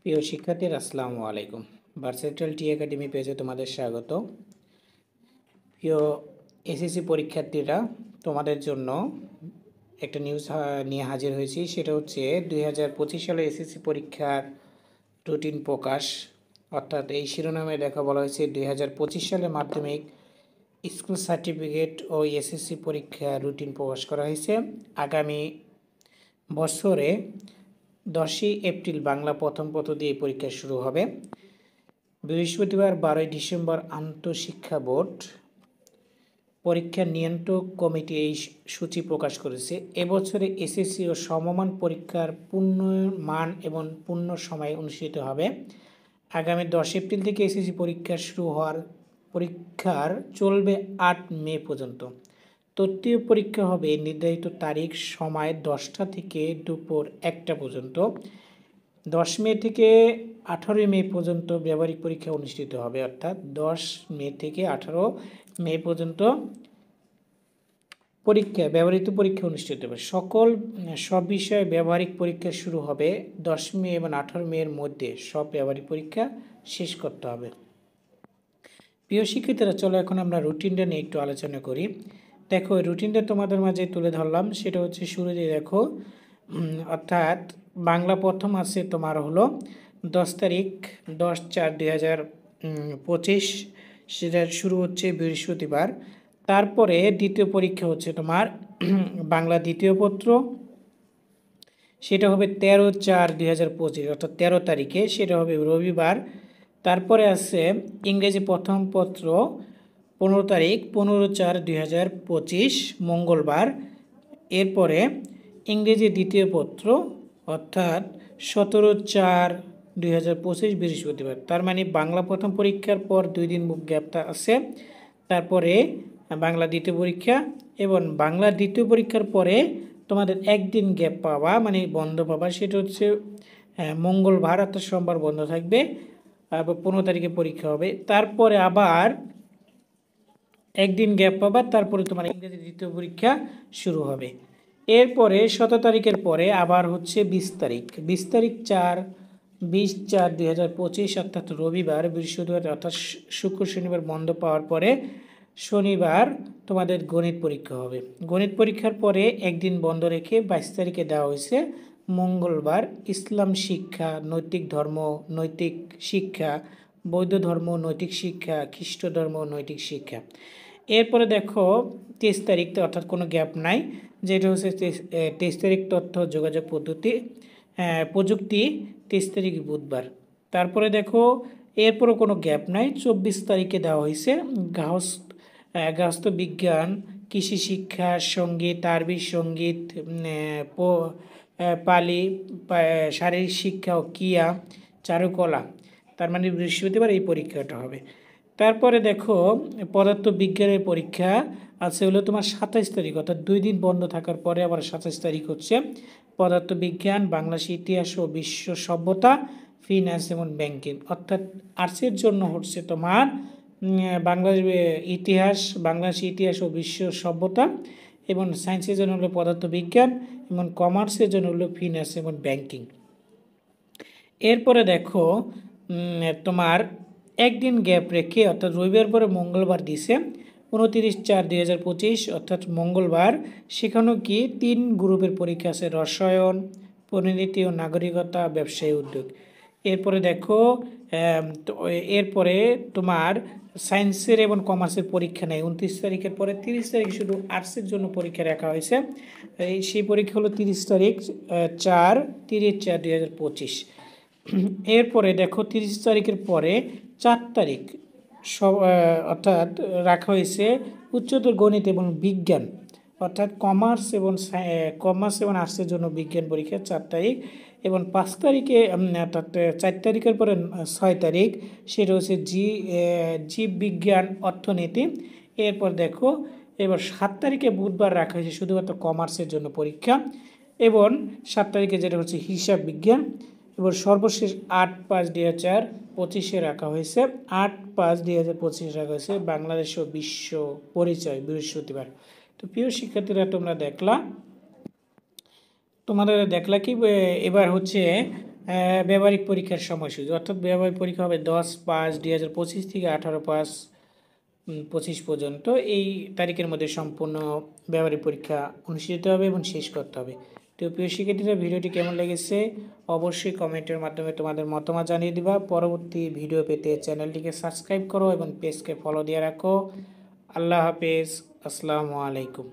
প্রিয় শিক্ষার্থীরা আসসালামু আলাইকুম। ভার্সেটাইল টি একাডেমি পেজে তোমাদের স্বাগত। প্রিয় এসএসসি পরীক্ষার্থীরা, তোমাদের জন্য একটা নিউজ নিয়ে হাজির হয়েছি। সেটা হচ্ছে 2025 সালে এসএসসি পরীক্ষার রুটিন প্রকাশ। অর্থাৎ এই শিরোনামে দেখা বলা হয়েছে 2025 সালে মাধ্যমিক স্কুল সার্টিফিকেট ও এসএসসি পরীক্ষার রুটিন প্রকাশ করা হয়েছে। আগামী বছরে 10ই এপ্রিল বাংলা প্রথম পত্র দিয়ে পরীক্ষা শুরু হবে। বৃহস্পতিবার 12ই ডিসেম্বর আন্তঃশিক্ষা বোর্ড পরীক্ষা নিয়ন্ত্রক কমিটি এই সূচি প্রকাশ করেছে। এবছরে এসএসসি ও সমমান পরীক্ষার পূর্ণ মান এবং পূর্ণ সময় অনুষ্ঠিত হবে। আগামী 10 এপ্রিল থেকে এসএসসি পরীক্ষার চলবে 8 মে পর্যন্ত। তৃতীয় পরীক্ষা হবে নির্ধারিত তারিখ সময় 10টা থেকে দুপুর 1টা পর্যন্ত। 10 মে থেকে 18 মে পর্যন্ত ব্যবহারিক পরীক্ষা অনুষ্ঠিত হবে। অর্থাৎ 10 মে থেকে 18 মে পর্যন্ত ব্যবহৃত পরীক্ষা অনুষ্ঠিত হবে। সব বিষয়ে ব্যবহারিক পরীক্ষা শুরু হবে 10 মে এবং 18 মে এর মধ্যে সব ব্যবহারিক পরীক্ষা শেষ করতে হবে। প্রিয় শিক্ষার্থীরা, চলো এখন আমরা রুটিনটা নিয়ে একটু আলোচনা করি। দেখো, রুটিনটা তোমাদের মাঝে তুলে ধরলাম। সেটা হচ্ছে শুরুতে দেখো, অর্থাৎ বাংলা প্রথম আছে তোমার হলো 10 তারিখ 10/4/2025, সেটা শুরু হচ্ছে বৃহস্পতিবার। তারপরে দ্বিতীয় পরীক্ষা হচ্ছে তোমার বাংলা দ্বিতীয় পত্র, সেটা হবে 13/4/2025 অর্থাৎ 13 তারিখে, সেটা হবে রবিবার। তারপরে আছে ইংরেজি প্রথম পত্র 15 তারিখ 15/4/2025 মঙ্গলবার। এরপরে ইংরেজি দ্বিতীয় পত্র অর্থাৎ 17/4/2025 বৃহস্পতিবার। তার মানে বাংলা প্রথম পরীক্ষার পর 2 দিন গ্যাপটা আছে। তারপরে বাংলা দ্বিতীয় পরীক্ষা এবং বাংলা দ্বিতীয় পরীক্ষার পরে তোমাদের একদিন গ্যাপ পাওয়া, মানে বন্ধ পাবা, সেটা হচ্ছে মঙ্গলবার অর্থাৎ সোমবার বন্ধ থাকবে। 15 তারিখে পরীক্ষা হবে। তারপরে আবার একদিন গ্যাপ পাবা, তারপরে তোমার ইংরেজি দ্বিতীয় পরীক্ষা শুরু হবে। এরপরে 17 তারিখের পরে আবার হচ্ছে 20 তারিখ 20/4/2025 অর্থাৎ রবিবার, বৃহস্পতিবার অর্থাৎ শুক্র শনিবার বন্ধ পাওয়ার পরে শনিবার তোমাদের গণিত পরীক্ষা হবে। গণিত পরীক্ষার পরে একদিন বন্ধ রেখে 22 তারিখে দেওয়া হয়েছে মঙ্গলবার ইসলাম শিক্ষা, নৈতিক ধর্ম নৈতিক শিক্ষা, বৌদ্ধ ধর্ম নৈতিক শিক্ষা, খ্রিস্ট ধর্ম নৈতিক শিক্ষা। এরপরে দেখো 23 তারিখ, অর্থাৎ কোনো গ্যাপ নাই, যেটা হচ্ছে 23 তারিখ তথ্য যোগাযোগ প্রযুক্তি, 23 তারিখ বুধবার। তারপরে দেখো এরপরও কোনো গ্যাপ নাই, 24 তারিখে দেওয়া হয়েছে গার্হস্থ্য বিজ্ঞান, কৃষি শিক্ষা, সঙ্গীত, আরবি সঙ্গীত, পালি, শারীরিক শিক্ষা ও ক্রিয়া, চারুকলা। তার মানে বৃহস্পতিবার এই পরীক্ষাটা হবে। তারপরে দেখো পদার্থ বিজ্ঞানের পরীক্ষা আছে হলো তোমার 27 তারিখ, অর্থাৎ 2 দিন বন্ধ থাকার পরে আবার 27 তারিখ হচ্ছে পদার্থ বিজ্ঞান, বাংলাদেশ ইতিহাস ও বিশ্ব সভ্যতা, ফিন্যান্স এবং ব্যাংকিং। অর্থাৎ আর্টসের জন্য হচ্ছে তোমার বাংলাদেশ ইতিহাস ও বিশ্ব সভ্যতা, এবং সায়েন্সের জন্য হলো পদার্থ বিজ্ঞান, এবং কমার্সের জন্য হলো ফিন্যান্স এবং ব্যাংকিং। এরপরে দেখো তোমার একদিন গ্যাপ রেখে অর্থাৎ রবিবার পরে মঙ্গলবার দিছে 29/4/2025 অর্থাৎ মঙ্গলবার। সেখানেও কি 3 গ্রুপের পরীক্ষা আছে, রসায়ন, পরিণতি ও নাগরিকতা, ব্যবসায়ী উদ্যোগ। এরপরে দেখো এরপরে তোমার সায়েন্সের এবং কমার্সের পরীক্ষা নেই 29 তারিখের পরে। 30 তারিখ শুধু আর্টসের জন্য পরীক্ষা রাখা হয়েছে। সেই পরীক্ষা হলো 30 তারিখ 4/4/2025। এরপরে দেখো 30 তারিখের পরে 4 তারিখ অর্থাৎ রাখা হয়েছে উচ্চতর গণিত এবং বিজ্ঞান, অর্থাৎ কমার্স এবং আর্টসের জন্য বিজ্ঞান পরীক্ষা 4 তারিখ। এবং 5 তারিখে অর্থাৎ 4 তারিখের পরে 6 তারিখ সেটা হচ্ছে জীববিজ্ঞান, অর্থনীতি। এরপর দেখো এবার 7 তারিখে বুধবার রাখা হয়েছে শুধুমাত্র কমার্সের জন্য পরীক্ষা, এবং 7 তারিখে যেটা হচ্ছে হিসাব বিজ্ঞান। এবার সর্বশেষ 8/5/2025 রাখা হয়েছে 8/5/2025 রাখা হয়েছে বাংলাদেশ ও বিশ্ব পরিচয় বৃহস্পতিবার। তো প্রিয় শিক্ষার্থীরা, তোমাদের দেখলা কি এবার হচ্ছে ব্যবহারিক পরীক্ষার সময়সূচি, অর্থাৎ ব্যবহারিক পরীক্ষা হবে 10/5/2025 থেকে 18/5/25 পর্যন্ত। এই তারিখের মধ্যে সম্পূর্ণ ব্যবহারিক পরীক্ষা অনুষ্ঠিত হবে এবং শেষ করতে হবে। তো প্রিয় শিক্ষার্থীরা, ভিডিওটি কেমন লেগেছে অবশ্যই কমেন্টের মাধ্যমে তোমাদের মতামত জানিয়ে দিবা। পরবর্তী ভিডিও পেতে চ্যানেলটিকে সাবস্ক্রাইব করো এবং পেজকে ফলো দিয়ে রাখো। আল্লাহ হাফেজ। আসসালামু আলাইকুম।